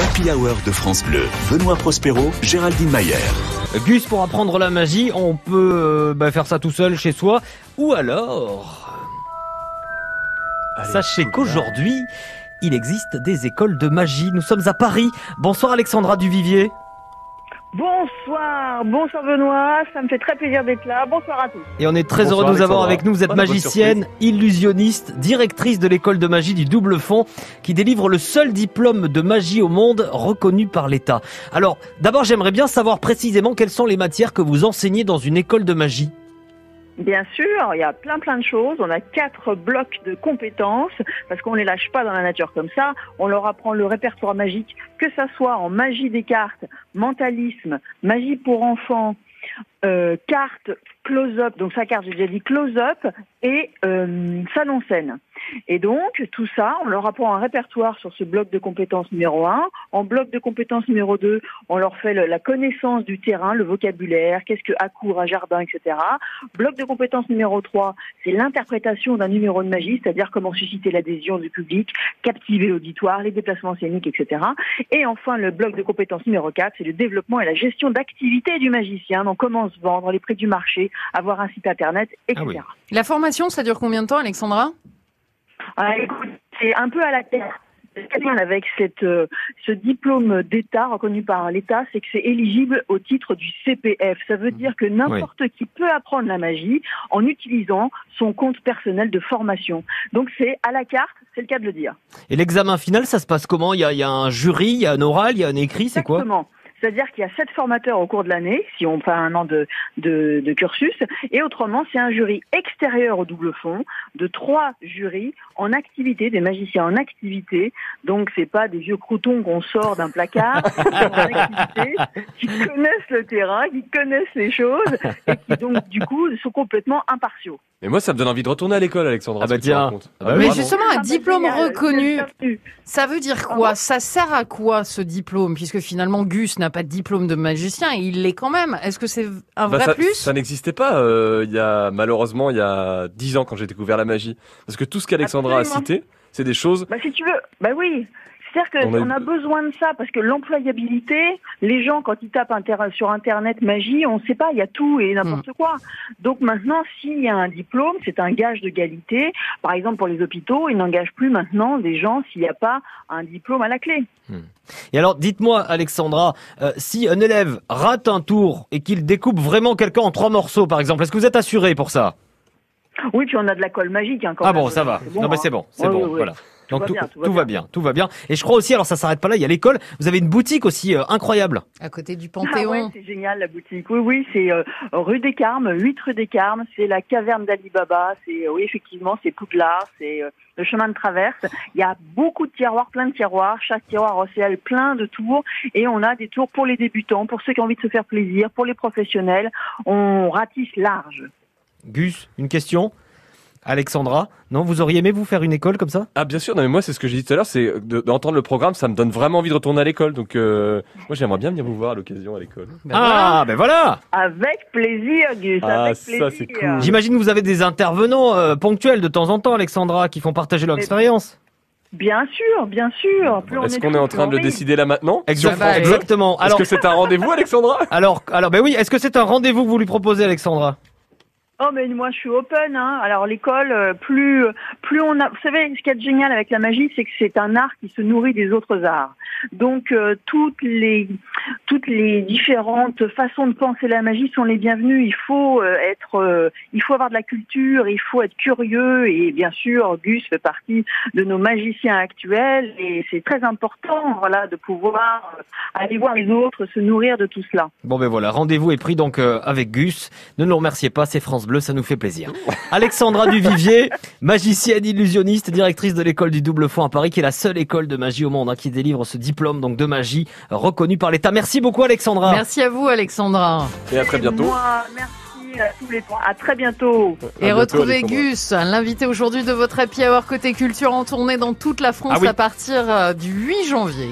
l'Happy Hour de France Bleu. Benoît Prospero, Géraldine Mayer. Gus, pour apprendre la magie, on peut faire ça tout seul chez soi. Ou alors... Sachez qu'aujourd'hui, il existe des écoles de magie. Nous sommes à Paris. Bonsoir Alexandra Duvivier. Bonsoir Benoît, ça me fait très plaisir d'être là. Bonsoir à tous. Et on est très heureux de vous avoir avec nous. Vous êtes magicienne, illusionniste, directrice de l'école de magie du Double Fond qui délivre le seul diplôme de magie au monde reconnu par l'État. Alors, d'abord, j'aimerais bien savoir précisément quelles sont les matières que vous enseignez dans une école de magie. Bien sûr, il y a plein de choses. On a 4 blocs de compétences parce qu'on les lâche pas dans la nature comme ça. On leur apprend le répertoire magique, que ça soit en magie des cartes, mentalisme, magie pour enfants, carte close-up, donc sa carte j'ai déjà dit close-up, et salle en scène. Et donc tout ça, on leur apprend un répertoire sur ce bloc de compétences numéro 1. En bloc de compétences numéro 2, on leur fait la connaissance du terrain, le vocabulaire, qu'est-ce que à court, à jardin, etc. Bloc de compétences numéro 3, c'est l'interprétation d'un numéro de magie, c'est-à-dire comment susciter l'adhésion du public, captiver l'auditoire, les déplacements scéniques, etc. Et enfin, le bloc de compétences numéro 4, c'est le développement et la gestion d'activité du magicien, donc comment se vendre, les prix du marché, avoir un site internet, etc. Ah oui. La formation, ça dure combien de temps, Alexandra ? Écoute, c'est un peu à la terre. Ce qui est bien avec ce diplôme d'État reconnu par l'État, c'est que c'est éligible au titre du CPF. Ça veut dire que n'importe qui peut apprendre la magie en utilisant son compte personnel de formation. Donc c'est à la carte, c'est le cas de le dire. Et l'examen final, ça se passe comment ? Il y a un jury, il y a un oral, il y a un écrit, c'est quoi ? Exactement. C'est-à-dire qu'il y a 7 formateurs au cours de l'année, si on fait un an de cursus, et autrement, c'est un jury extérieur au Double Fond, de 3 jurys en activité, des magiciens en activité, donc c'est pas des vieux croutons qu'on sort d'un placard, c'est en activité, qui connaissent le terrain, qui connaissent les choses, et qui donc, du coup, sont complètement impartiaux. Mais moi, ça me donne envie de retourner à l'école, Alexandra. Ah bah ce que tu tiens. racontes. Ah bah Mais bravo. justement, un diplôme génial, reconnu, bienvenue. ça veut dire quoi ? Ça sert à quoi ce diplôme ? Puisque finalement, Gus n'a pas de diplôme de magicien et il l'est quand même. Est-ce que c'est un vrai plus ? Ça n'existait pas malheureusement il y a 10 ans quand j'ai découvert la magie. Parce que tout ce qu'Alexandra a cité, c'est des choses... Si tu veux, oui. C'est-à-dire qu'on a besoin de ça, parce que l'employabilité, les gens, quand ils tapent sur Internet magie, on ne sait pas, il y a tout et n'importe quoi. Donc maintenant, s'il y a un diplôme, c'est un gage de qualité. Par exemple, pour les hôpitaux, ils n'engagent plus maintenant des gens s'il n'y a pas un diplôme à la clé. Et alors, dites-moi, Alexandra, si un élève rate un tour et qu'il découpe vraiment quelqu'un en 3 morceaux, par exemple, est-ce que vous êtes assuré pour ça ? Oui, puis on a de la colle magique. Quand Ah même. bon, ça va. Bon, non, mais c'est bon, Oui, oui. voilà. Donc Tout va bien. tout va bien. Et je crois aussi, alors ça s'arrête pas là, il y a l'école. Vous avez une boutique aussi incroyable. À côté du Ah ouais, Panthéon. c'est génial la boutique. Oui, c'est rue des Carmes, 8 rue des Carmes. C'est la caverne d'Ali Baba. Oui, effectivement, c'est Poudlard. C'est le chemin de traverse. Il y a beaucoup de tiroirs, plein de tiroirs. Chaque tiroir recèle plein de tours. Et on a des tours pour les débutants, pour ceux qui ont envie de se faire plaisir, pour les professionnels. On ratisse large. Gus, une question ? Alexandra, non, vous auriez aimé vous faire une école comme ça ? Ah bien sûr, non mais moi c'est ce que j'ai dit tout à l'heure, c'est d'entendre le programme, ça me donne vraiment envie de retourner à l'école. Donc moi j'aimerais bien venir vous voir à l'occasion à l'école. Ben voilà. Avec plaisir, Gus. Ah, avec ça, plaisir. c'est cool. J'imagine que vous avez des intervenants ponctuels de temps en temps, Alexandra, qui font partager leur expérience. Bien sûr. Plus on Est-ce qu'on est en train de le décider là maintenant ? Exactement. Est-ce que c'est un rendez-vous, Alexandra ? Alors, ben oui, est-ce que c'est un rendez-vous que vous lui proposez, Alexandra ? Oh mais moi je suis open hein. Alors l'école plus on a, vous savez ce qui est génial avec la magie, c'est que c'est un art qui se nourrit des autres arts. Donc toutes les différentes façons de penser la magie sont les bienvenues. Il faut avoir de la culture, il faut être curieux et bien sûr Gus fait partie de nos magiciens actuels et c'est très important de pouvoir aller voir les autres, se nourrir de tout cela. Bon ben voilà, rendez-vous est pris donc avec Gus. Ne nous remerciez pas, c'est France Bleu, ça nous fait plaisir. Alexandra Duvivier, magicienne illusionniste, directrice de l'école du Double Fond à Paris, qui est la seule école de magie au monde qui délivre ce diplôme donc de magie reconnu par l'État. Merci beaucoup Alexandra. Merci à vous, Alexandra. Et à très bientôt. Merci à tous les trois. À très bientôt. Et retrouvez Gus, l'invité aujourd'hui de votre Happy Hour côté culture en tournée dans toute la France à partir du 8 janvier.